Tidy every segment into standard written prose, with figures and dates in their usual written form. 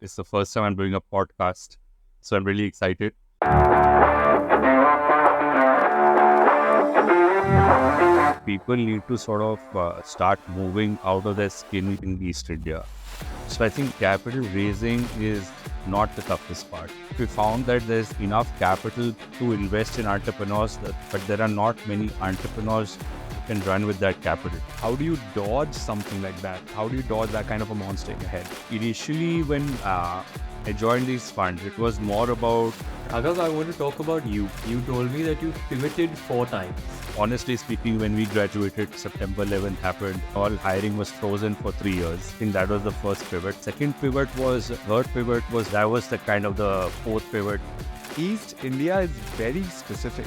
It's the first time I'm doing a podcast, so I'm really excited. People need to sort of start moving out of their skin in East India. So I think capital raising is not the toughest part. We found that there's enough capital to invest in entrepreneurs, but there are not many entrepreneurs who can run with that capital. How do you dodge something like that? How do you dodge that kind of a monster in your head? Initially, when I joined these funds, it was more about, Raghav, I want to talk about you. You told me that you pivoted 4 times. honestly speaking, when we graduated, September 11th happened, all hiring was frozen for 3 years. I think that was the first pivot. Third pivot was, that was the kind of the fourth pivot. East India is very specific,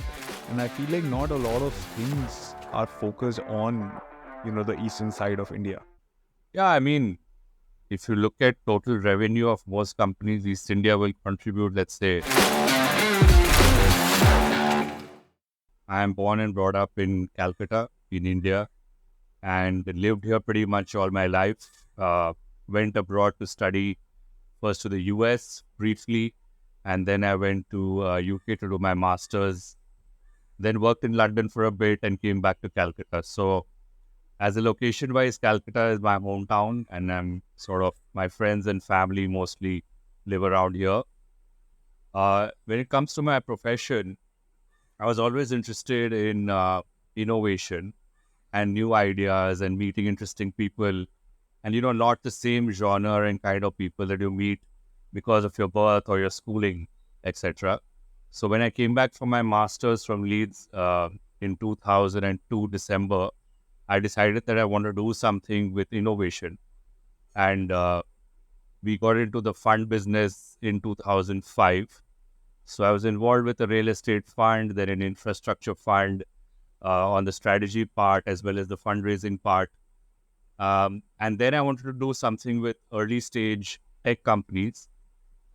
and I feel like not a lot of things are focused on, the eastern side of India. Yeah, I mean, if you look at total revenue of most companies, East India will contribute, let's say, I am born and brought up in Calcutta, in India, and lived here pretty much all my life. Went abroad to study first to the US briefly, and then I went to UK to do my master's. Then worked in London for a bit and came back to Calcutta. So as a location-wise, Calcutta is my hometown, and I'm sort of, my friends and family mostly live around here. When it comes to my profession, I was always interested in innovation and new ideas and meeting interesting people, and not the same genre and kind of people that you meet because of your birth or your schooling, etc. So when I came back from my master's from Leeds in 2002 December, I decided that I want to do something with innovation, and we got into the fund business in 2005. So I was involved with a real estate fund, then an infrastructure fund on the strategy part as well as the fundraising part. And then I wanted to do something with early stage tech companies.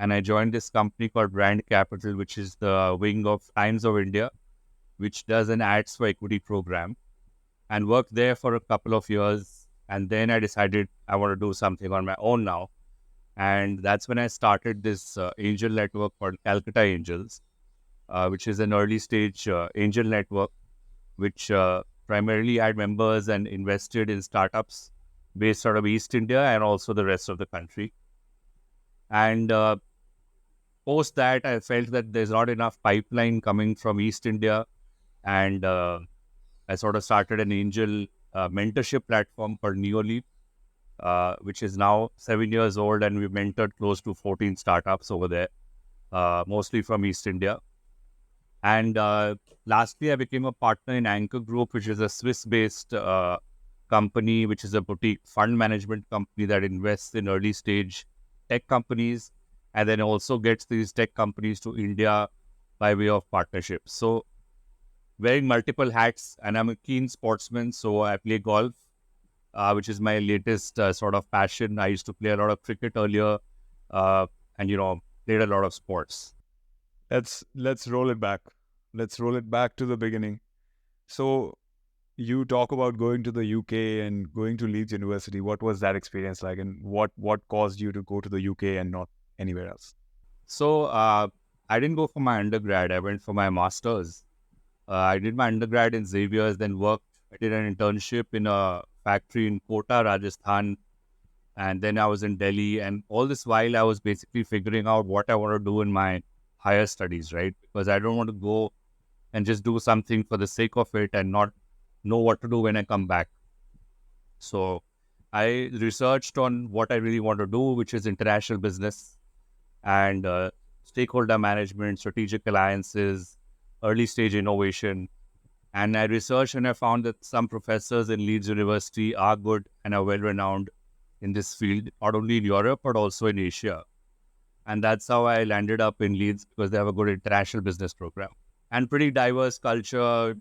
And I joined this company called Brand Capital, which is the wing of Times of India, which does an ads for equity program, and worked there for a couple of years. And then I decided I want to do something on my own now. And that's when I started this angel network called Calcutta Angels, which is an early stage angel network, which primarily had members and invested in startups based out of East India and also the rest of the country. And post that, I felt that there's not enough pipeline coming from East India. And I sort of started an angel mentorship platform called Neoleap, which is now 7 years old, and we've mentored close to 14 startups over there, mostly from East India. And lastly, I became a partner in Anchor Group, which is a Swiss-based company, which is a boutique fund management company that invests in early stage tech companies, and then also gets these tech companies to India by way of partnerships. So wearing multiple hats, and I'm a keen sportsman, so I play golf, which is my latest sort of passion. I used to play a lot of cricket earlier, and played a lot of sports. Let's roll it back. Let's roll it back to the beginning. So you talk about going to the UK and going to Leeds University. What was that experience like, and what caused you to go to the UK and not anywhere else? So I didn't go for my undergrad. I went for my master's. I did my undergrad in Xavier's, then I did an internship in a factory in Kota, Rajasthan, and then I was in Delhi. And all this while, I was basically figuring out what I want to do in my higher studies, right? Because I don't want to go and just do something for the sake of it and not know what to do when I come back. So I researched on what I really want to do, which is international business and stakeholder management, strategic alliances, early stage innovation. And I researched and I found that some professors in Leeds University are good and are well renowned in this field, not only in Europe, but also in Asia. And that's how I landed up in Leeds, because they have a good international business program and pretty diverse culture,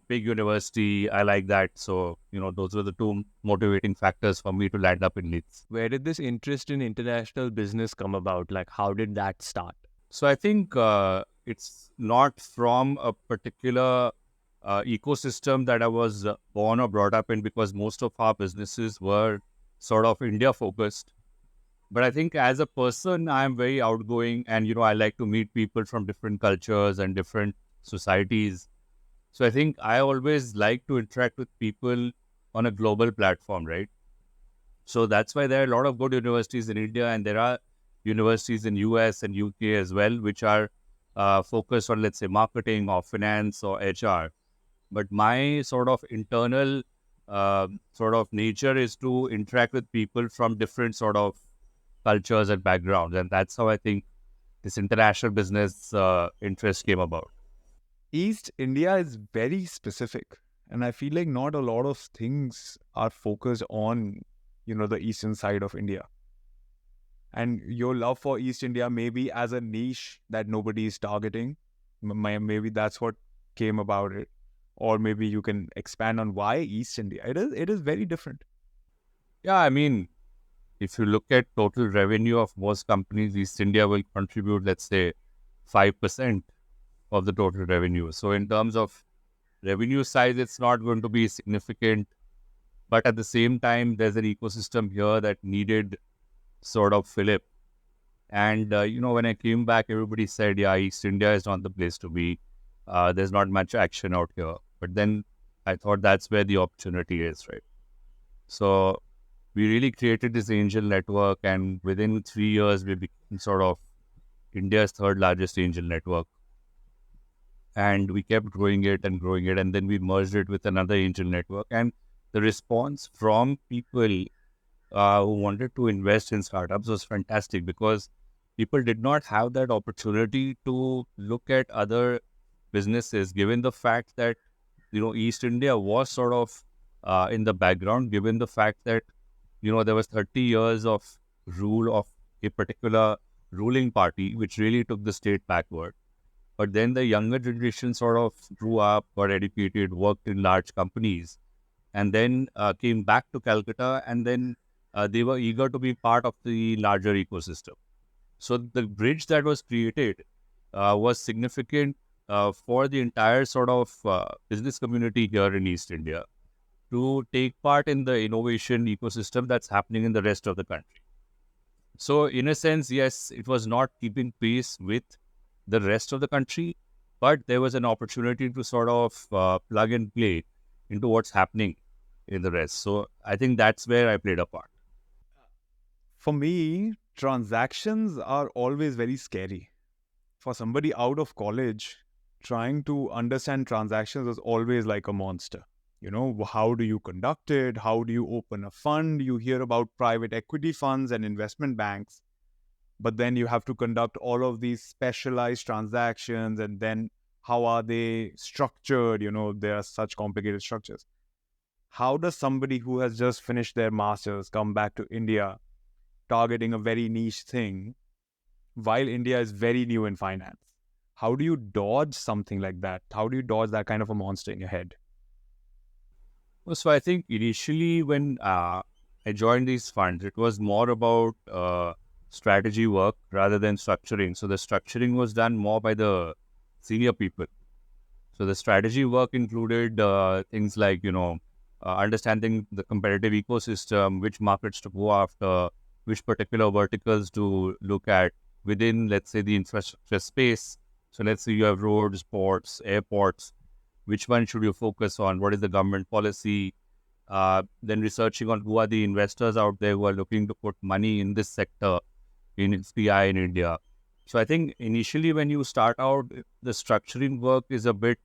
big university. I like that. So, those were the two motivating factors for me to land up in Leeds. Where did this interest in international business come about? Like, how did that start? So I think it's not from a particular ecosystem that I was born or brought up in, because most of our businesses were sort of India focused. But I think as a person, I'm very outgoing, and I like to meet people from different cultures and different societies. So I think I always like to interact with people on a global platform, right? So that's why there are a lot of good universities in India, and there are universities in US and UK as well, which are focused on, let's say, marketing or finance or HR. But my sort of internal sort of nature is to interact with people from different sort of cultures and backgrounds, and that's how I think this international business interest came about. East India is very specific, and I feel like not a lot of things are focused on, the eastern side of India. And your love for East India maybe as a niche that nobody is targeting. Maybe that's what came about it. Or maybe you can expand on why East India. It is very different. Yeah, I mean, if you look at total revenue of most companies, East India will contribute, let's say, 5% of the total revenue. So in terms of revenue size, it's not going to be significant. But at the same time, there's an ecosystem here that needed sort of fillip. And, when I came back, everybody said, yeah, East India is not the place to be. There's not much action out here. But then I thought that's where the opportunity is, right? So we really created this angel network, and within 3 years, we became sort of India's third largest angel network. And we kept growing it and growing it, and then we merged it with another angel network. And the response from people who wanted to invest in startups was fantastic, because people did not have that opportunity to look at other businesses, given the fact that East India was sort of in the background, given the fact that there was 30 years of rule of a particular ruling party, which really took the state backward. But then the younger generation sort of grew up, got educated, worked in large companies, and then came back to Calcutta, and then they were eager to be part of the larger ecosystem. So the bridge that was created was significant for the entire sort of business community here in East India to take part in the innovation ecosystem that's happening in the rest of the country. So in a sense, yes, it was not keeping pace with the rest of the country, but there was an opportunity to sort of plug and play into what's happening in the rest. So I think that's where I played a part. For me, transactions are always very scary. For somebody out of college, trying to understand transactions is always like a monster. How do you conduct it? How do you open a fund? You hear about private equity funds and investment banks, but then you have to conduct all of these specialized transactions, and then how are they structured? There are such complicated structures. How does somebody who has just finished their masters come back to India targeting a very niche thing while India is very new in finance? How do you dodge something like that? How do you dodge that kind of a monster in your head? So I think initially when I joined these funds, it was more about strategy work rather than structuring. So the structuring was done more by the senior people. So the strategy work included things like, understanding the competitive ecosystem, which markets to go after, which particular verticals to look at within, let's say, the infrastructure space. So let's say you have roads, ports, airports. Which one should you focus on? What is the government policy? Then researching on who are the investors out there who are looking to put money in this sector in FPI in India. So I think initially when you start out, the structuring work is a bit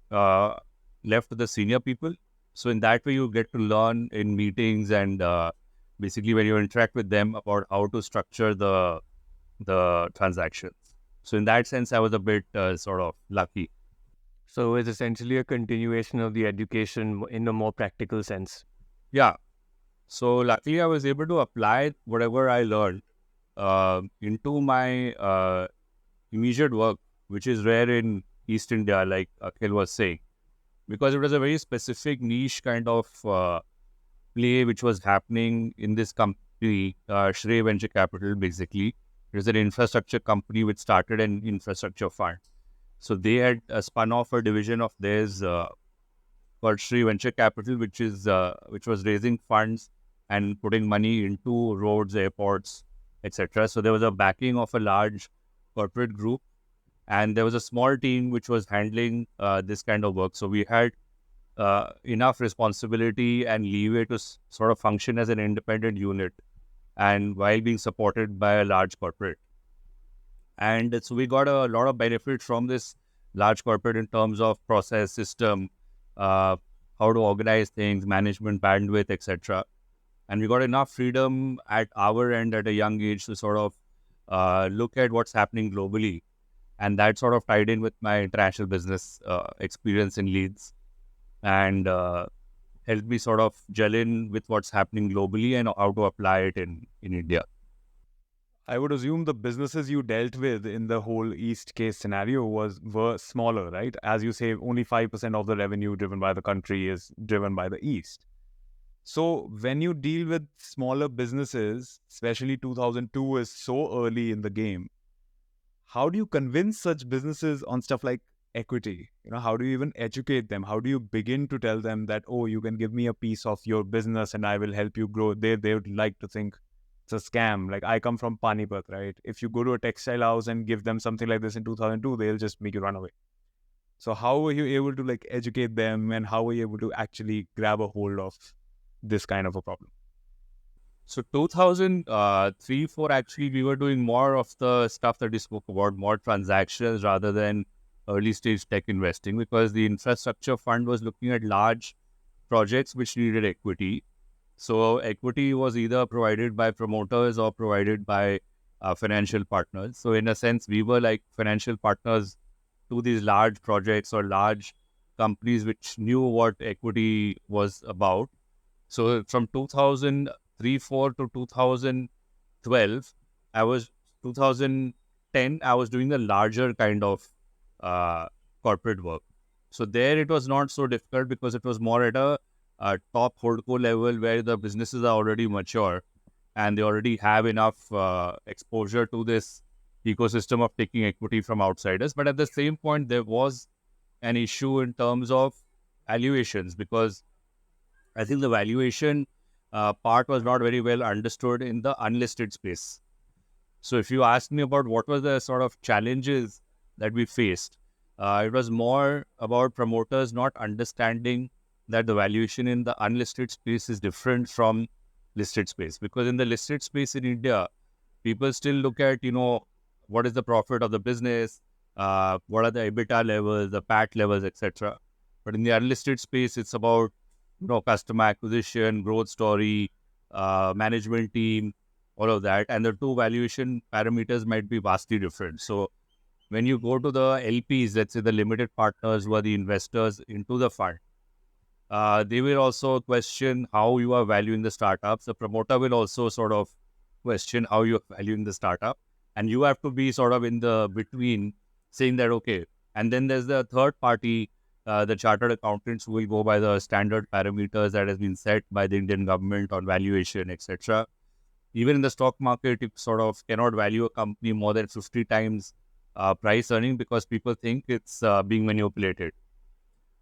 uh, left to the senior people. So in that way, you get to learn in meetings and basically when you interact with them about how to structure the transactions. So in that sense, I was a bit sort of lucky. So it's essentially a continuation of the education in a more practical sense. Yeah. So luckily, I was able to apply whatever I learned into my immediate work, which is rare in East India, like Akhil was saying, because it was a very specific niche kind of play which was happening in this company, Shrey Venture Capital, basically. It was an infrastructure company which started an infrastructure fund. So they had spun off a division of theirs called Shrey Venture Capital, which was raising funds and putting money into roads, airports, etc. So there was a backing of a large corporate group, and there was a small team which was handling this kind of work. So we had enough responsibility and leeway to sort of function as an independent unit, and while being supported by a large corporate. And so we got a lot of benefit from this large corporate in terms of process, system, uh, how to organize things, management, bandwidth, etc. And we got enough freedom at our end at a young age to sort of look at what's happening globally. And that sort of tied in with my international business experience in Leeds, and helped me sort of gel in with what's happening globally and how to apply it in India. I would assume the businesses you dealt with in the whole East case scenario were smaller, right? As you say, only 5% of the revenue driven by the country is driven by the East. So when you deal with smaller businesses, especially 2002 is so early in the game, how do you convince such businesses on stuff like equity? How do you even educate them? How do you begin to tell them that, oh, you can give me a piece of your business and I will help you grow? They would like to think it's a scam. Like, I come from Panipat, right? If you go to a textile house and give them something like this in 2002, they'll just make you run away. So how were you able to like educate them, and how were you able to actually grab a hold of this kind of a problem? So 2003, 4, actually, we were doing more of the stuff that we spoke about, more transactions rather than early stage tech investing, because the infrastructure fund was looking at large projects which needed equity. So equity was either provided by promoters or provided by financial partners. So in a sense, we were like financial partners to these large projects or large companies which knew what equity was about. So from 2003, 4 to 2012, I was 2010, I was doing a larger kind of uh, corporate work. So there it was not so difficult because it was more at a top holdco level where the businesses are already mature and they already have enough exposure to this ecosystem of taking equity from outsiders. But at the same point, there was an issue in terms of valuations, because I think the valuation part was not very well understood in the unlisted space. So if you ask me about what were the sort of challenges that we faced, it was more about promoters not understanding that the valuation in the unlisted space is different from listed space. Because in the listed space in India, people still look at, what is the profit of the business, what are the EBITDA levels, the PAT levels, etc. But in the unlisted space, it's about, customer acquisition, growth story, management team, all of that. And the two valuation parameters might be vastly different. So when you go to the LPs, let's say the limited partners who are the investors into the fund, they will also question how you are valuing the startups. The promoter will also sort of question how you are valuing the startup. And you have to be sort of in the between, saying that, okay. And then there's the third party, the chartered accountants, who will go by the standard parameters that has been set by the Indian government on valuation, etc. Even in the stock market, you sort of cannot value a company more than 50 times price earning, because people think it's being manipulated.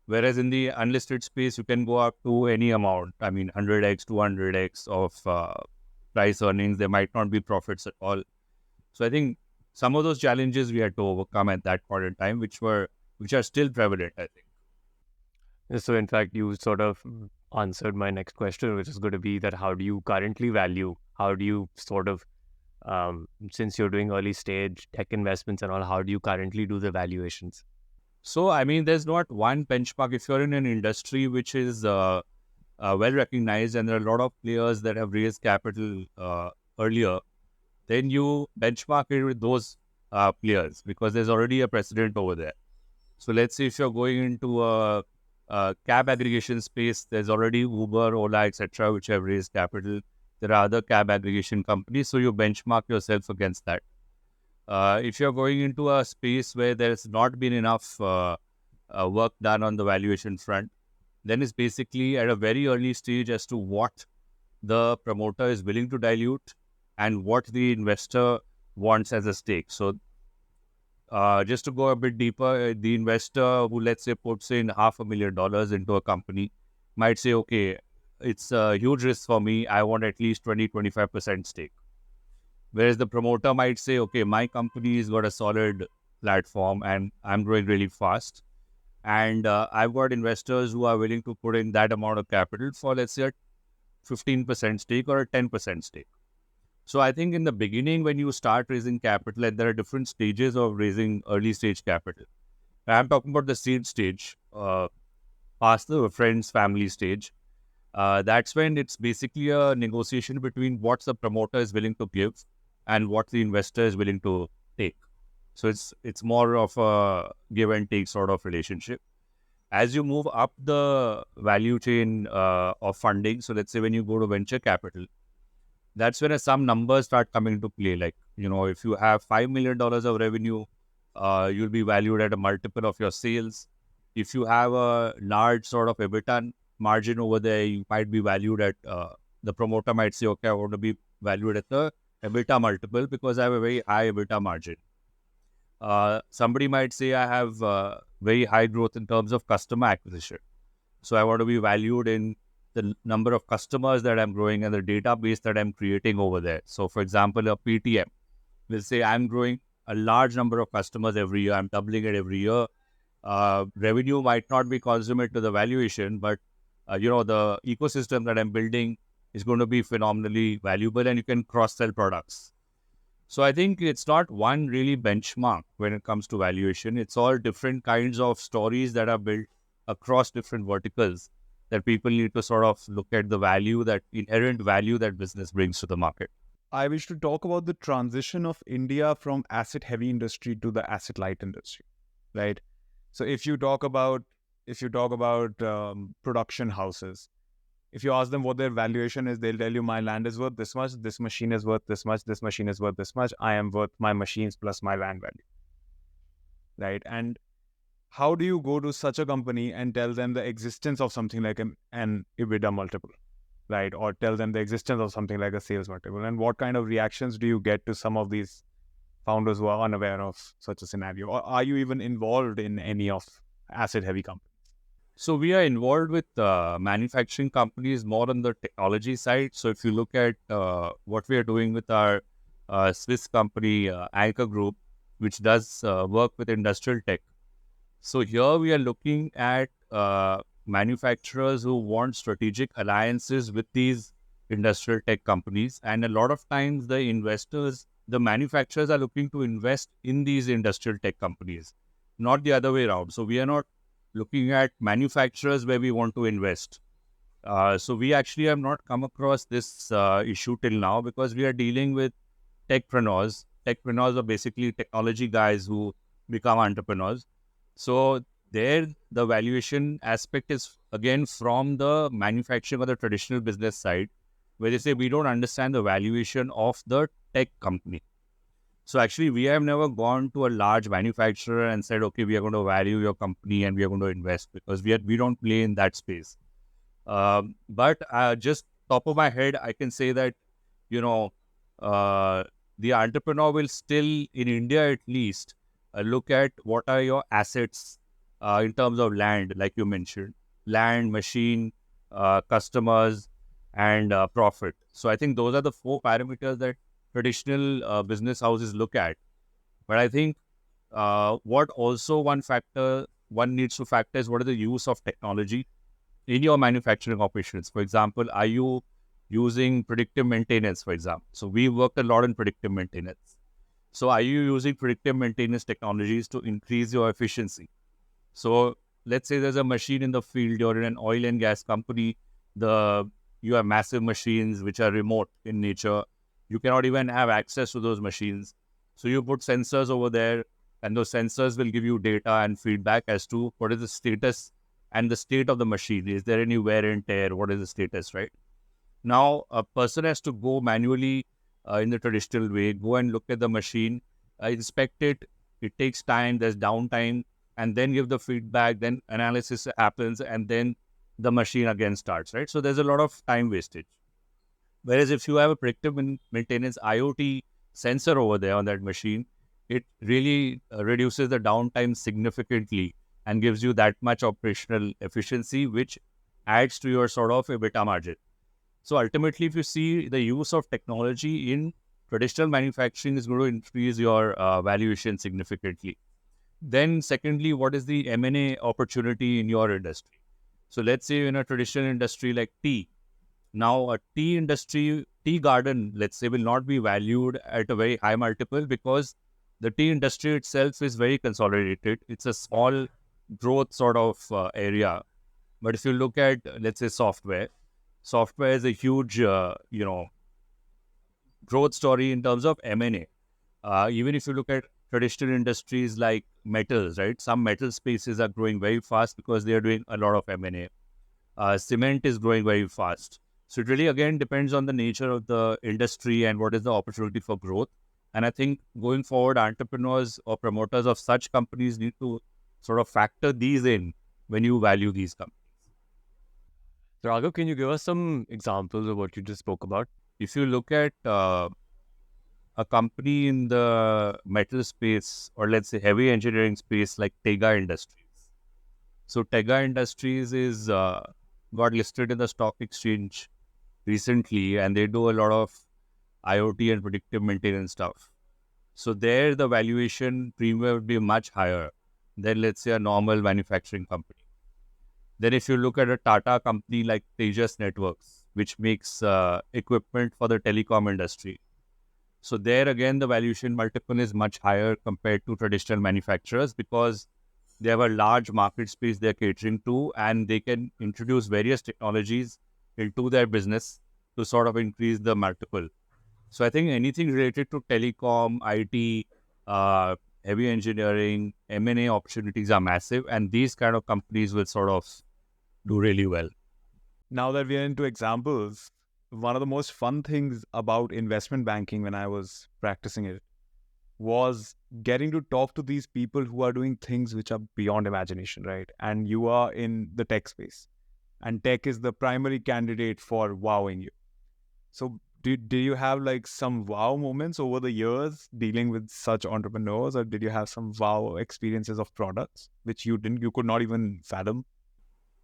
Whereas in the unlisted space, you can go up to any amount. I mean, 100x, 200x of price earnings. There might not be profits at all. So I think some of those challenges we had to overcome at that point in time, which are still prevalent, I think. So, in fact, you sort of answered my next question, which is going to be that how do you currently value? How do you sort of, since you're doing early stage tech investments and all, how do you currently do the valuations? So, I mean, there's not one benchmark. If you're in an industry which is well recognized and there are a lot of players that have raised capital earlier, then you benchmark it with those players, because there's already a precedent over there. So let's say if you're going into a cab aggregation space, there's already Uber, Ola, etc., which have raised capital. There are other cab aggregation companies, so you benchmark yourself against that. If you're going into a space where there's not been enough work done on the valuation front, then it's basically at a very early stage as to what the promoter is willing to dilute and what the investor wants as a stake. So just to go a bit deeper, the investor who, let's say, puts in $500,000 into a company might say, okay, it's a huge risk for me. I want at least 20-25% stake. Whereas the promoter might say, okay, my company has got a solid platform and I'm growing really fast. And I've got investors who are willing to put in that amount of capital for, let's say, a 15% stake or a 10% stake. So I think in the beginning, when you start raising capital, and there are different stages of raising early stage capital. I'm talking about the seed stage, past the friends, family stage. That's when it's basically a negotiation between what the promoter is willing to give and what the investor is willing to take. So it's more of a give and take sort of relationship. As you move up the value chain of funding, so let's say when you go to venture capital, that's when some numbers start coming into play. Like, if you have $5 million of revenue, you'll be valued at a multiple of your sales. If you have a large sort of EBITDA margin over there, you might be valued at, the promoter might say, okay, I want to be valued at the EBITDA multiple because I have a very high EBITDA margin. Somebody might say I have very high growth in terms of customer acquisition. So I want to be valued in the number of customers that I'm growing and the database that I'm creating over there. So for example, a PTM will say I'm growing a large number of customers every year. I'm doubling it every year. Revenue might not be consummate to the valuation, but the ecosystem that I'm building is going to be phenomenally valuable and you can cross-sell products. So I think it's not one really benchmark when it comes to valuation. It's all different kinds of stories that are built across different verticals that people need to sort of look at the value, that inherent value that business brings to the market. I wish to talk about the transition of India from asset heavy industry to the asset light industry, right? So if you talk about production houses, if you ask them what their valuation is, they'll tell you my land is worth this much, this machine is worth this much, this machine is worth this much. I am worth my machines plus my land value, right? And how do you go to such a company and tell them the existence of something like an EBITDA multiple, right? Or tell them the existence of something like a sales multiple? And what kind of reactions do you get to some of these founders who are unaware of such a scenario? Or are you even involved in any of asset heavy companies? So we are involved with manufacturing companies more on the technology side. So if you look at what we are doing with our Swiss company, Anchor Group, which does work with industrial tech. So here we are looking at manufacturers who want strategic alliances with these industrial tech companies. And a lot of times the manufacturers are looking to invest in these industrial tech companies, not the other way around. So we are not looking at manufacturers where we want to invest. So we actually have not come across this issue till now because we are dealing with techpreneurs. Techpreneurs are basically technology guys who become entrepreneurs. So there, the valuation aspect is again from the manufacturing or the traditional business side, where they say we don't understand the valuation of the tech company. So actually, we have never gone to a large manufacturer and said, okay, we are going to value your company and we are going to invest because we don't play in that space. But just top of my head, I can say that, the entrepreneur will still, in India at least, look at what are your assets in terms of land, like you mentioned, land, machine, customers, and profit. So I think those are the 4 parameters that traditional business houses look at. But I think what also one needs to factor is what is the use of technology in your manufacturing operations. For example, are you using predictive maintenance, for example? So we worked a lot in predictive maintenance. So are you using predictive maintenance technologies to increase your efficiency? So let's say there's a machine in the field, you're in an oil and gas company, you have massive machines which are remote in nature. You cannot even have access to those machines. So you put sensors over there, and those sensors will give you data and feedback as to what is the status and the state of the machine. Is there any wear and tear? What is the status, right? Now, a person has to go manually in the traditional way, go and look at the machine, inspect it. It takes time, there's downtime, and then give the feedback, then analysis happens, and then the machine again starts, right? So there's a lot of time wastage. Whereas if you have a predictive maintenance IoT sensor over there on that machine, it really reduces the downtime significantly and gives you that much operational efficiency, which adds to your sort of EBITDA margin. So ultimately, if you see the use of technology in traditional manufacturing is going to increase your valuation significantly. Then secondly, what is the M&A opportunity in your industry? So let's say in a traditional industry like tea, now a tea industry, tea garden, let's say, will not be valued at a very high multiple because the tea industry itself is very consolidated. It's a small growth sort of area. But if you look at, let's say, software is a huge, growth story in terms of M&A. Even if you look at traditional industries like metals, right? Some metal spaces are growing very fast because they are doing a lot of M&A. Cement is growing very fast. So it really, again, depends on the nature of the industry and what is the opportunity for growth. And I think going forward, entrepreneurs or promoters of such companies need to sort of factor these in when you value these companies. So Raghav, can you give us some examples of what you just spoke about? If you look at a company in the metal space, or let's say heavy engineering space like Tega Industries. So Tega Industries is got listed in the stock exchange recently, and they do a lot of IoT and predictive maintenance stuff. So there, the valuation premium would be much higher than, let's say, a normal manufacturing company. Then if you look at a Tata company like Tejas Networks, which makes equipment for the telecom industry. So there again, the valuation multiple is much higher compared to traditional manufacturers because they have a large market space they're catering to, and they can introduce various technologies into their business to sort of increase the multiple. So I think anything related to telecom, IT, heavy engineering, M&A opportunities are massive, and these kind of companies will sort of do really well. Now that we are into examples, one of the most fun things about investment banking when I was practicing it was getting to talk to these people who are doing things which are beyond imagination, right? And you are in the tech space, and tech is the primary candidate for wowing you. So do you have like some wow moments over the years dealing with such entrepreneurs, or did you have some wow experiences of products which you could not even fathom?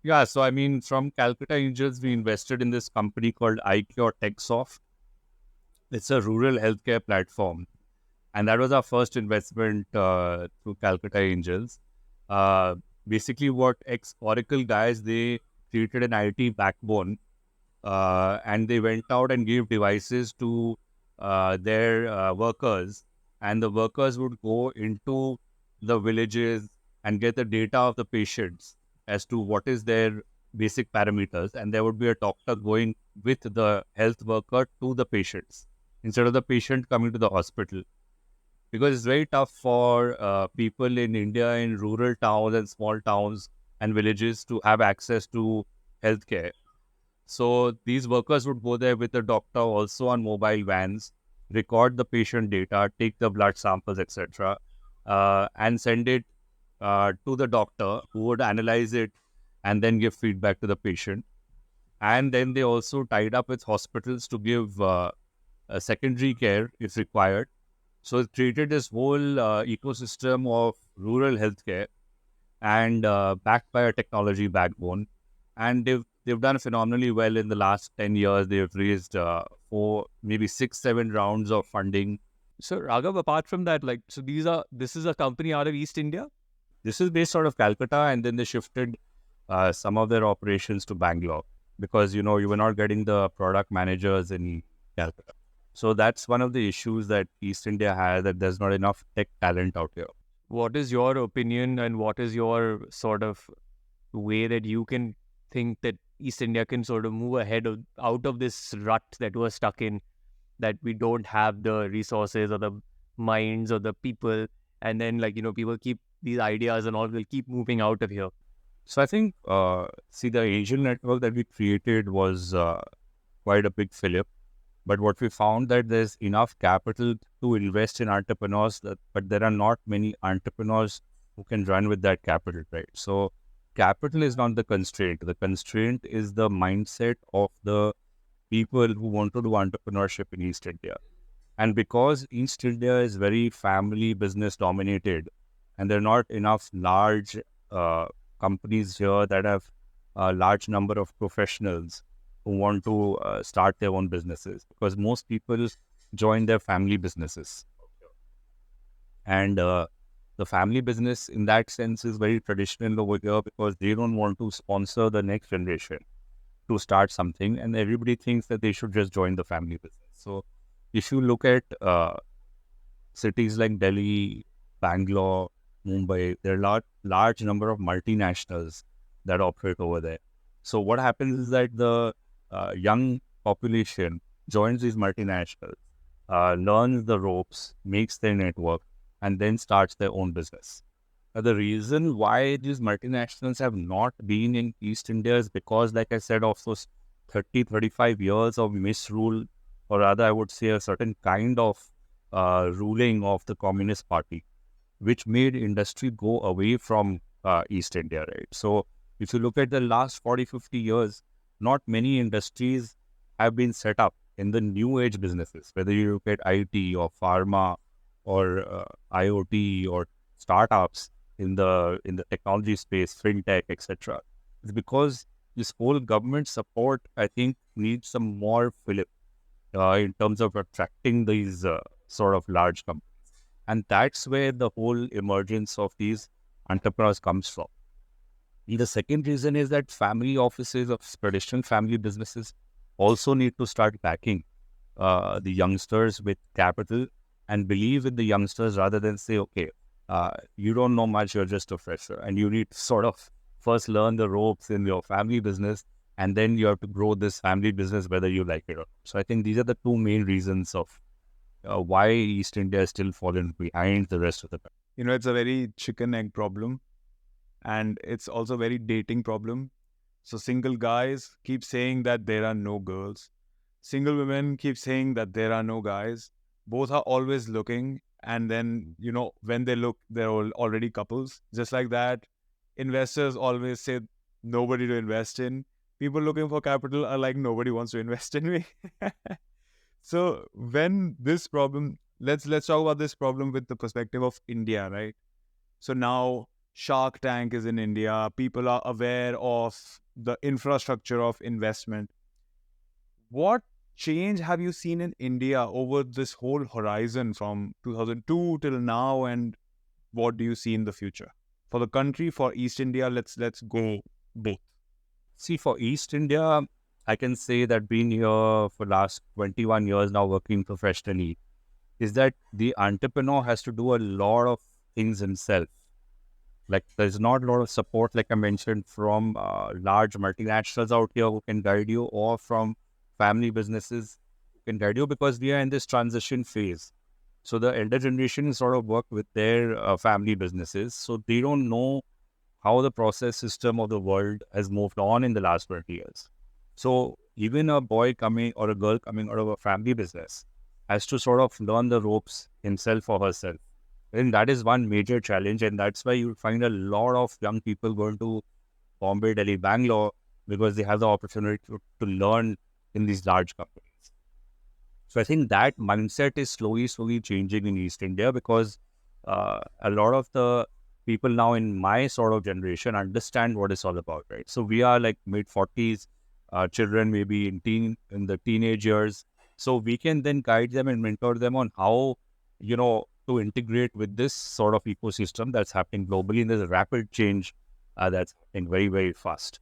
Yeah, so I mean, from Calcutta Angels, we invested in this company called iCure TechSoft. It's a rural healthcare platform, and that was our first investment through Calcutta Angels. Uh, Basically, what ex-Oracle guys, they created an IT backbone, and they went out and gave devices to their workers, and the workers would go into the villages and get the data of the patients as to what is their basic parameters, and there would be a doctor going with the health worker to the patients instead of the patient coming to the hospital, because it's very tough for people in India in rural towns and small towns and villages to have access to healthcare. So these workers would go there with the doctor also on mobile vans, record the patient data, take the blood samples, etc., and send it to the doctor, who would analyze it and then give feedback to the patient. And then they also tied up with hospitals to give a secondary care if required. So it created this whole ecosystem of rural healthcare, and backed by a technology backbone. And they've done phenomenally well in the last 10 years. They've raised four, maybe 6, 7 rounds of funding. So Raghav, apart from that, like, so this is a company out of East India. This is based out of Calcutta, and then they shifted some of their operations to Bangalore because, you were not getting the product managers in Calcutta. So that's one of the issues that East India has, that there's not enough tech talent out here. What is your opinion, and what is your sort of way that you can think that East India can sort of move out of this rut that we're stuck in, that we don't have the resources or the minds or the people, and then people keep these ideas and all will keep moving out of here. So I think, the Angel network that we created was quite a big fillip. But what we found that there's enough capital to invest in entrepreneurs, but there are not many entrepreneurs who can run with that capital, right? So capital is not the constraint. The constraint is the mindset of the people who want to do entrepreneurship in East India. And because East India is very family business dominated, and there are not enough large companies here that have a large number of professionals who want to start their own businesses, because most people join their family businesses. And the family business in that sense is very traditional over here because they don't want to sponsor the next generation to start something, and everybody thinks that they should just join the family business. So if you look at cities like Delhi, Bangalore, Mumbai, there are large number of multinationals that operate over there. So what happens is that the young population joins these multinationals, learns the ropes, makes their network, and then starts their own business. Now, the reason why these multinationals have not been in East India is because, like I said, of those 30, 35 years of misrule, or rather, I would say a certain kind of ruling of the Communist Party, which made industry go away from East India, right? So if you look at the last 40, 50 years, not many industries have been set up in the new age businesses, whether you look at IT or pharma or IoT or startups in the technology space, fintech, etc. It's because this whole government support, I think, needs some more fillip in terms of attracting these sort of large companies. And that's where the whole emergence of these entrepreneurs comes from. The second reason is that family offices of traditional family businesses also need to start backing the youngsters with capital and believe in the youngsters rather than say, okay, you don't know much, you're just a fresher. And you need to sort of first learn the ropes in your family business, and then you have to grow this family business whether you like it or not. So I think these are the two main reasons of why East India is still fallen behind the rest of the country. It's a very chicken egg problem, and it's also a very dating problem. So single guys keep saying that there are no girls. Single women keep saying that there are no guys. Both are always looking, and then when they look, they're already couples. Just like that, investors always say nobody to invest in. People looking for capital are like, nobody wants to invest in me. So when this problem, let's talk about this problem with the perspective of India, right? So now Shark Tank is in India. People are aware of the infrastructure of investment. What change have you seen in India over this whole horizon from 2002 till now, and what do you see in the future for the country, for East India? Let's go both. See, for East India, I can say that being here for last 21 years now working professionally, is that the entrepreneur has to do a lot of things himself. Like there's not a lot of support, like I mentioned, from large multinationals out here who can guide you, or from family businesses who can guide you, because we are in this transition phase. So the elder generation sort of work with their family businesses. So they don't know how the process system of the world has moved on in the last 20 years. So even a boy coming or a girl coming out of a family business has to sort of learn the ropes himself or herself. And that is one major challenge. And that's why you'll find a lot of young people going to Bombay, Delhi, Bangalore, because they have the opportunity to learn in these large companies. So I think that mindset is slowly changing in East India, because a lot of the people now in my sort of generation understand what it's all about, right? So we are like mid-40s, children maybe in the teenage years. So we can then guide them and mentor them on how, to integrate with this sort of ecosystem that's happening globally. And there's a rapid change that's happening very, very fast.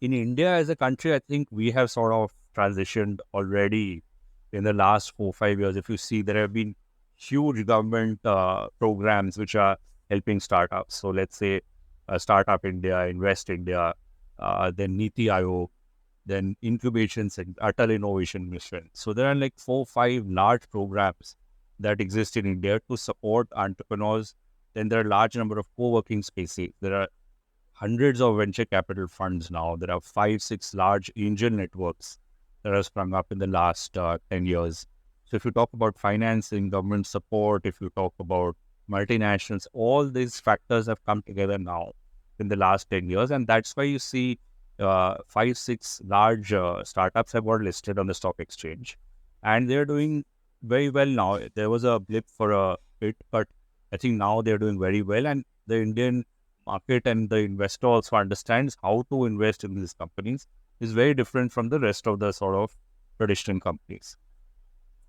In India as a country, I think we have sort of transitioned already in the last 4 or 5 years. If you see, there have been huge government programs which are helping startups. So let's say Startup India, Invest India, then Niti Aayog, then Incubation Center, Atal Innovation Mission. So there are like 4 or 5 large programs that exist in India to support entrepreneurs. Then there are a large number of co-working spaces. There are hundreds of venture capital funds now. There are 5, 6 large angel networks that have sprung up in the last 10 years. So if you talk about financing, government support, if you talk about multinationals, all these factors have come together now in the last 10 years. And that's why you see 5, 6 large startups have got listed on the stock exchange. And they're doing very well now. There was a blip for a bit, but I think now they're doing very well. And the Indian market and the investor also understands how to invest in these companies is very different from the rest of the sort of traditional companies.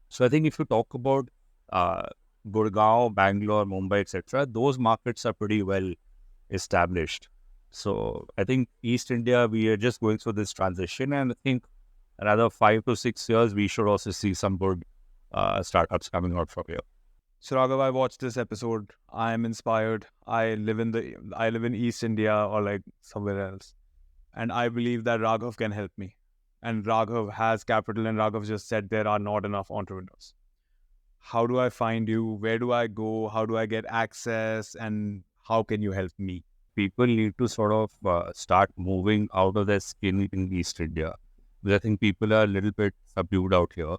So I think if you talk about uh, Gurgaon, Bangalore, Mumbai, etc., those markets are pretty well established. So I think East India, we are just going through this transition, and I think another 5 to 6 years, we should also see some good startups coming out from here. So Raghav, I watched this episode. I am inspired. I live in East India or like somewhere else, and I believe that Raghav can help me. And Raghav has capital, and Raghav just said there are not enough entrepreneurs. How do I find you? Where do I go? How do I get access? And how can you help me? People need to sort of start moving out of their skin in East India. Because I think people are a little bit subdued out here.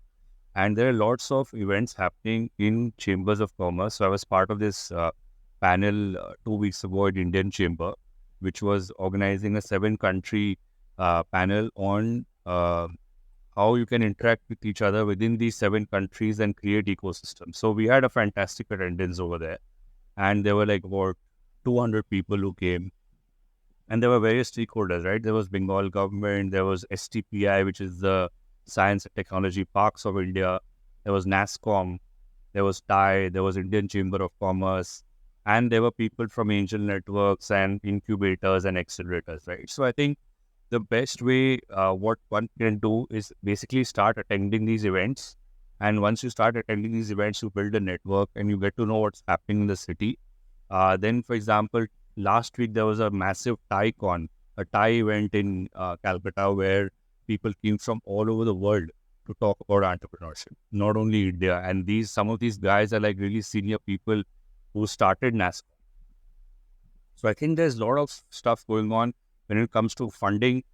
And there are lots of events happening in chambers of commerce. So I was part of this panel 2 weeks ago at Indian Chamber, which was organizing a 7 country panel on how you can interact with each other within these 7 countries and create ecosystems. So we had a fantastic attendance over there. And there were like about 200 people who came. And there were various stakeholders, right? There was Bengal government, there was STPI, which is the Science and Technology Parks of India. There was NASSCOM, there was TIE, there was Indian Chamber of Commerce, and there were people from angel networks and incubators and accelerators, right? So I think the best way what one can do is basically start attending these events. And once you start attending these events, you build a network and you get to know what's happening in the city. Then, for example, last week there was a massive TIECon, a Thai event in Calcutta where people came from all over the world to talk about entrepreneurship, not only India. And some of these guys are like really senior people who started NASA. So I think there's a lot of stuff going on when it comes to funding.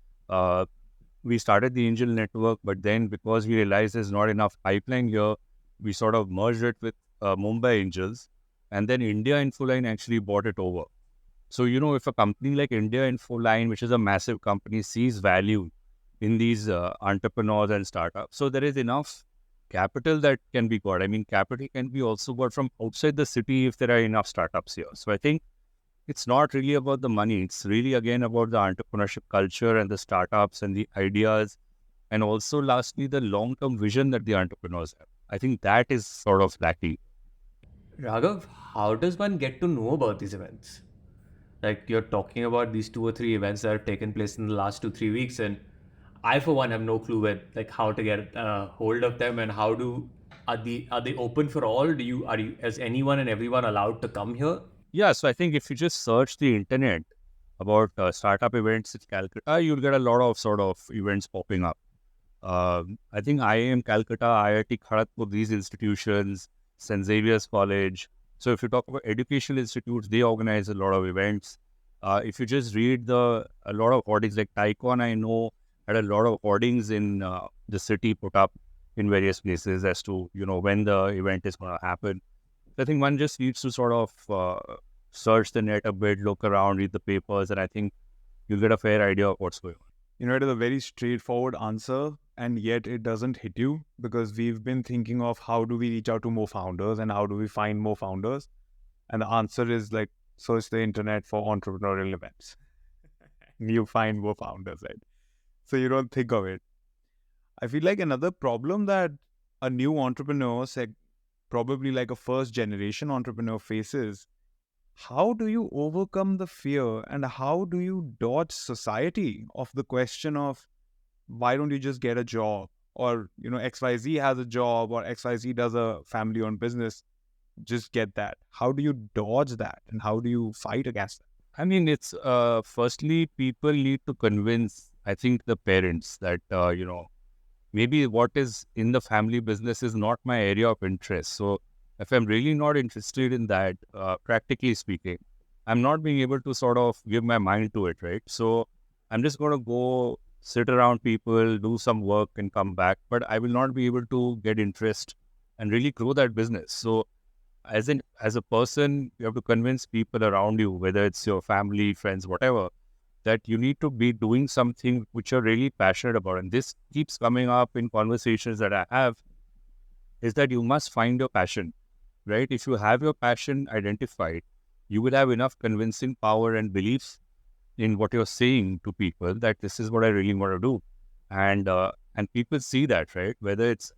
We started the Angel Network, but then because we realized there's not enough pipeline here, we sort of merged it with Mumbai Angels, and then India Infoline actually bought it over. So, if a company like India Infoline, which is a massive company, sees value in these entrepreneurs and startups, so there is enough capital that can be got. I mean, capital can be also got from outside the city if there are enough startups here. So I think it's not really about the money. It's really, again, about the entrepreneurship culture and the startups and the ideas. And also, lastly, the long-term vision that the entrepreneurs have. I think that is sort of lacking. Raghav, how does one get to know about these events? Like you're talking about these 2 or 3 events that have taken place in the last 2 3 weeks, and I for one have no clue with like how to get hold of them and how do are they open for all? Are you is anyone and everyone allowed to come here? Yeah, so I think if you just search the internet about startup events in Calcutta, you'll get a lot of sort of events popping up. I think IIM Calcutta, IIT Kharagpur, these institutions, St. Xavier's College. So if you talk about educational institutes, they organize a lot of events. If you just read a lot of hoardings, like Taikon, I know had a lot of hoardings in the city put up in various places as to, when the event is going to happen. So I think one just needs to sort of search the net a bit, look around, read the papers, and I think you'll get a fair idea of what's going on. It is a very straightforward answer, and yet it doesn't hit you because we've been thinking of how do we reach out to more founders and how do we find more founders. And the answer is like search the internet for entrepreneurial events. You find more founders, right? So you don't think of it. I feel like another problem that a new entrepreneur, probably like a first generation entrepreneur, faces: how do you overcome the fear and how do you dodge society of the question of why don't you just get a job, or XYZ has a job, or XYZ does a family owned business, just get that? How do you dodge that and how do you fight against that? I mean, it's firstly, people need to convince, I think, the parents that, maybe what is in the family business is not my area of interest. So if I'm really not interested in that, practically speaking, I'm not being able to sort of give my mind to it, right? So I'm just going to go sit around people, do some work and come back, but I will not be able to get interest and really grow that business. So as a person, you have to convince people around you, whether it's your family, friends, whatever, that you need to be doing something which you're really passionate about. And this keeps coming up in conversations that I have, is that you must find your passion, right? If you have your passion identified, you will have enough convincing power and beliefs in what you're saying to people that this is what I really want to do. And people see that, right? Whether it's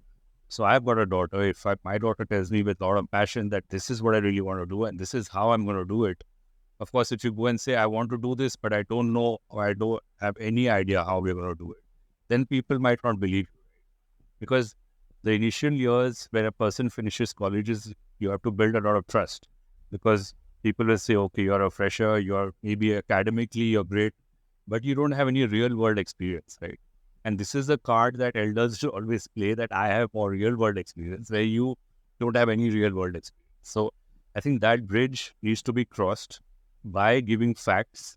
So I've got a daughter. If my daughter tells me with a lot of passion that this is what I really want to do and this is how I'm going to do it, of course, if you go and say, I want to do this, but I don't know or I don't have any idea how we're going to do it, then people might not believe you. Because the initial years when a person finishes colleges, you have to build a lot of trust. Because people will say, okay, you're a fresher, you're maybe academically, you're great, but you don't have any real world experience, right? And this is the card that elders should always play, that I have more real world experience, where you don't have any real world experience. So I think that bridge needs to be crossed by giving facts,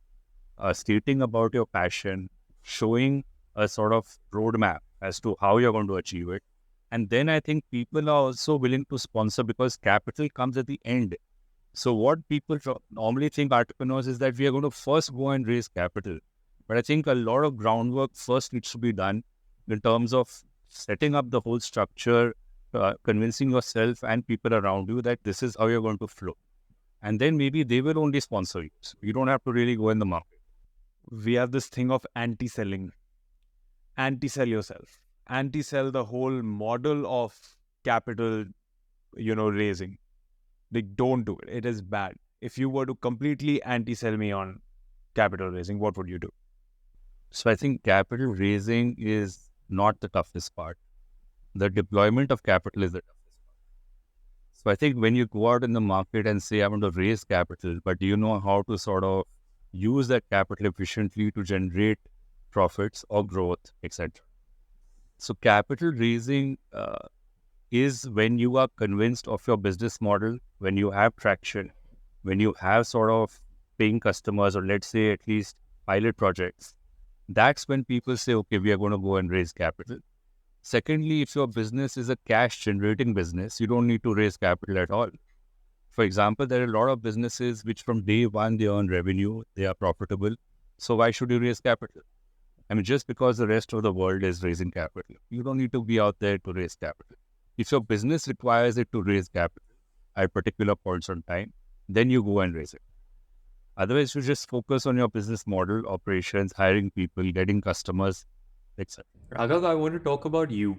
stating about your passion, showing a sort of roadmap as to how you're going to achieve it. And then I think people are also willing to sponsor because capital comes at the end. So what people normally think entrepreneurs is that we are going to first go and raise capital. But I think a lot of groundwork first needs to be done in terms of setting up the whole structure, convincing yourself and people around you that this is how you're going to flow. And then maybe they will only sponsor you. So you don't have to really go in the market. We have this thing of anti-selling. Anti-sell yourself. Anti-sell the whole model of capital, raising. Like, don't do it. It is bad. If you were to completely anti-sell me on capital raising, what would you do? So I think capital raising is not the toughest part. The deployment of capital is the toughest part. So I think when you go out in the market and say, I want to raise capital, but do you know how to sort of use that capital efficiently to generate profits or growth, etc. So capital raising is when you are convinced of your business model, when you have traction, when you have sort of paying customers, or let's say at least pilot projects. That's when people say, okay, we are going to go and raise capital. Secondly, if your business is a cash generating business, you don't need to raise capital at all. For example, there are a lot of businesses which from day one, they earn revenue, they are profitable. So why should you raise capital? I mean, just because the rest of the world is raising capital, you don't need to be out there to raise capital. If your business requires it to raise capital at particular points on time, then you go and raise it. Otherwise, you just focus on your business model, operations, hiring people, getting customers, etc. Raghav, I want to talk about you.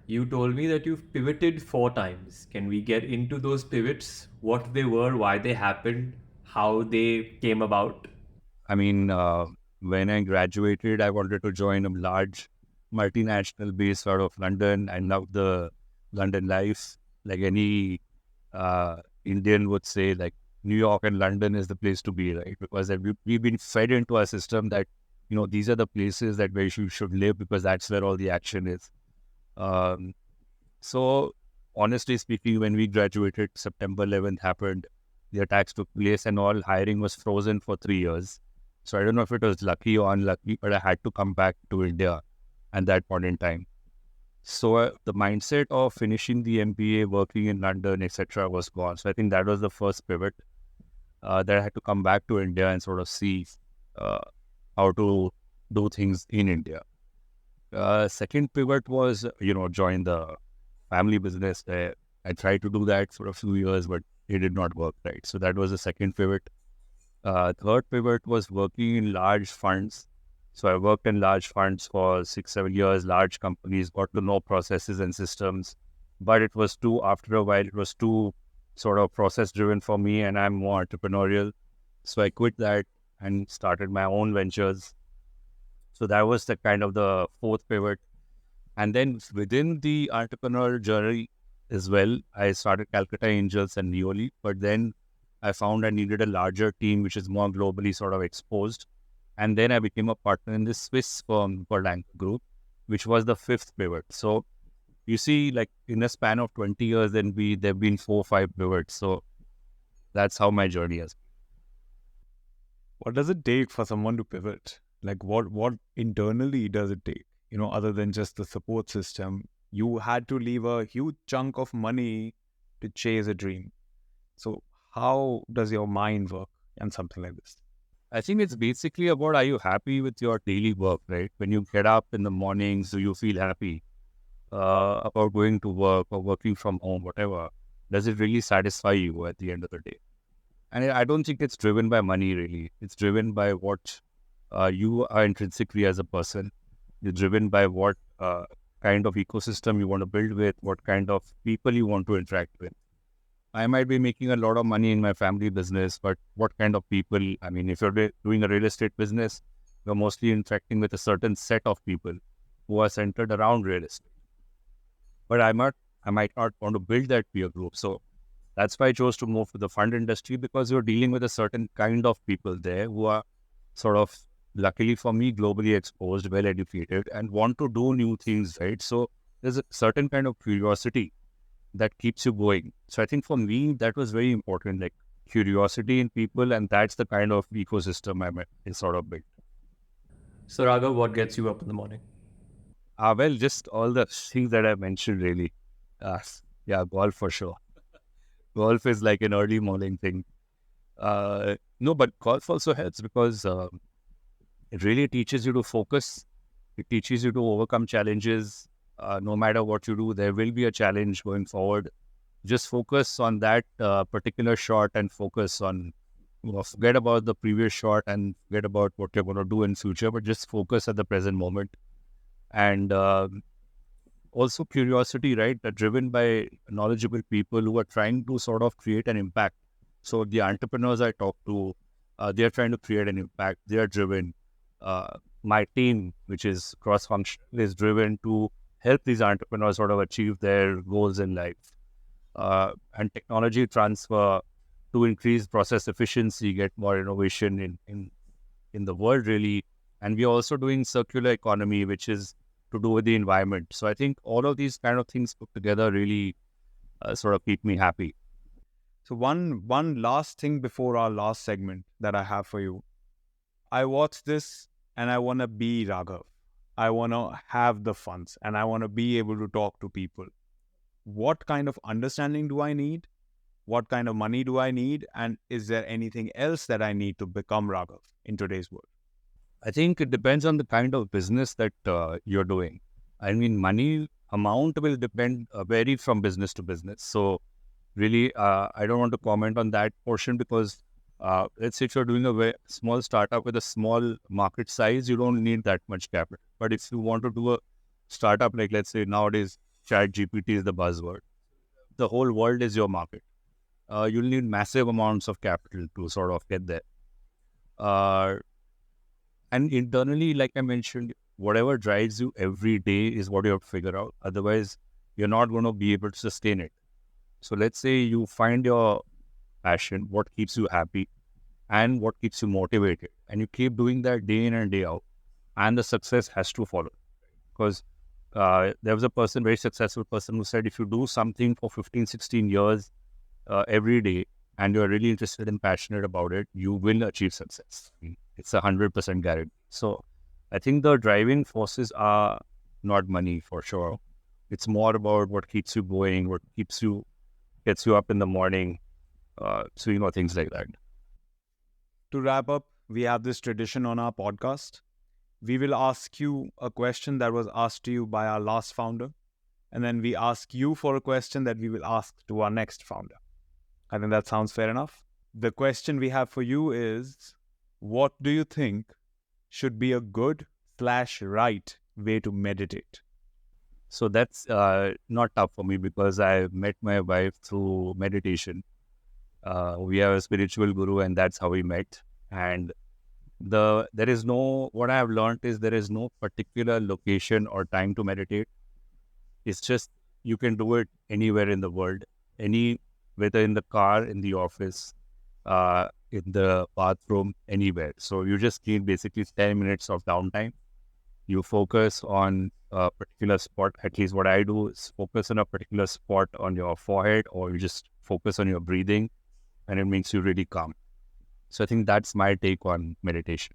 You told me that you've pivoted 4 times. Can we get into those pivots? What they were, why they happened, how they came about? I mean, when I graduated, I wanted to join a large multinational based out of London. I love the London life. Like any Indian would say, like New York and London is the place to be, right? Because we've been fed into a system that, these are the places that where you should live because that's where all the action is. So honestly speaking, when we graduated, September 11th happened, the attacks took place and all hiring was frozen for 3 years. So I don't know if it was lucky or unlucky, but I had to come back to India at that point in time. So the mindset of finishing the MBA, working in London, etc., was gone. So I think that was the first pivot that I had to come back to India and sort of see how to do things in India. Second pivot was, join the family business. I tried to do that for a few years, but it did not work, right? So that was the second pivot. Third pivot was working in large funds. So I worked in large funds for 6-7 years, large companies, got to know processes and systems. But after a while, it was too sort of process driven for me, and I'm more entrepreneurial. So I quit that and started my own ventures. So that was the kind of the fourth pivot. And then within the entrepreneurial journey as well, I started Calcutta Angels and Neoli. But then I found I needed a larger team, which is more globally sort of exposed. And then I became a partner in this Swiss firm called Anchor Group, which was the fifth pivot. So you see, like in a span of 20 years, there've been 4 or 5 pivots. So that's how my journey has been. What does it take for someone to pivot? Like what internally does it take? Other than just the support system, you had to leave a huge chunk of money to chase a dream. So how does your mind work and something like this? I think it's basically about, are you happy with your daily work, right? When you get up in the mornings, do you feel happy about going to work or working from home, whatever? Does it really satisfy you at the end of the day? And I don't think it's driven by money, really. It's driven by what you are intrinsically as a person. It's driven by what kind of ecosystem you want to build with, what kind of people you want to interact with. I might be making a lot of money in my family business, but what kind of people? I mean, if you're doing a real estate business, you're mostly interacting with a certain set of people who are centered around real estate. But I might not want to build that peer group. So that's why I chose to move to the fund industry, because you're dealing with a certain kind of people there who are sort of, luckily for me, globally exposed, well educated, and want to do new things, right? So there's a certain kind of curiosity that keeps you going. So I think for me, that was very important, like curiosity in people, and that's the kind of ecosystem I sort of built. So, Raghav, what gets you up in the morning? Well, just all the things that I mentioned, really. Uh, yeah, golf for sure. Golf is like an early morning thing. No, but golf also helps because it really teaches you to focus. It teaches you to overcome challenges. No matter what you do, there will be a challenge going forward. Just focus on that particular shot and focus on, forget about the previous shot and forget about what you're going to do in future, but just focus at the present moment. And also curiosity, right? Driven by knowledgeable people who are trying to sort of create an impact. So the entrepreneurs I talk to, they are trying to create an impact. They are driven. My team, which is cross-functional, is driven to help these entrepreneurs sort of achieve their goals in life. And technology transfer to increase process efficiency, get more innovation in the world, really. And we are also doing circular economy, which is to do with the environment. So I think all of these kind of things put together really sort of keep me happy. So one last thing before our last segment that I have for you. I watch this and I want to be Raghav. I want to have the funds and I want to be able to talk to people. What kind of understanding do I need? What kind of money do I need? And is there anything else that I need to become Raghav in today's world? I think it depends on the kind of business that you're doing. I mean, money amount will vary from business to business. So really, I don't want to comment on that portion because let's say if you're doing a very small startup with a small market size, you don't need that much capital. But if you want to do a startup, like let's say nowadays, Chat GPT is the buzzword. The whole world is your market. You'll need massive amounts of capital to sort of get there. Uh, and internally, like I mentioned, whatever drives you every day is what you have to figure out. Otherwise, you're not going to be able to sustain it. So let's say you find your passion, what keeps you happy, and what keeps you motivated. And you keep doing that day in and day out. And the success has to follow. Because there was a very successful person who said, if you do something for 15, 16 years every day, and you're really interested and passionate about it, you will achieve success. I mean, it's 100% guarantee. So I think the driving forces are not money for sure. It's more about what keeps you going, what gets you up in the morning. So, things like that. To wrap up, we have this tradition on our podcast. We will ask you a question that was asked to you by our last founder. And then we ask you for a question that we will ask to our next founder. I think that sounds fair enough. The question we have for you is, what do you think should be a good/right way to meditate? So that's not tough for me because I met my wife through meditation. We have a spiritual guru and that's how we met. And what I have learned is there is no particular location or time to meditate. It's just, you can do it anywhere in the world, whether in the car, in the office, in the bathroom, anywhere. So you just need basically 10 minutes of downtime. You focus on a particular spot. At least what I do is focus on a particular spot on your forehead, or you just focus on your breathing, and it makes you really calm. So I think that's my take on meditation.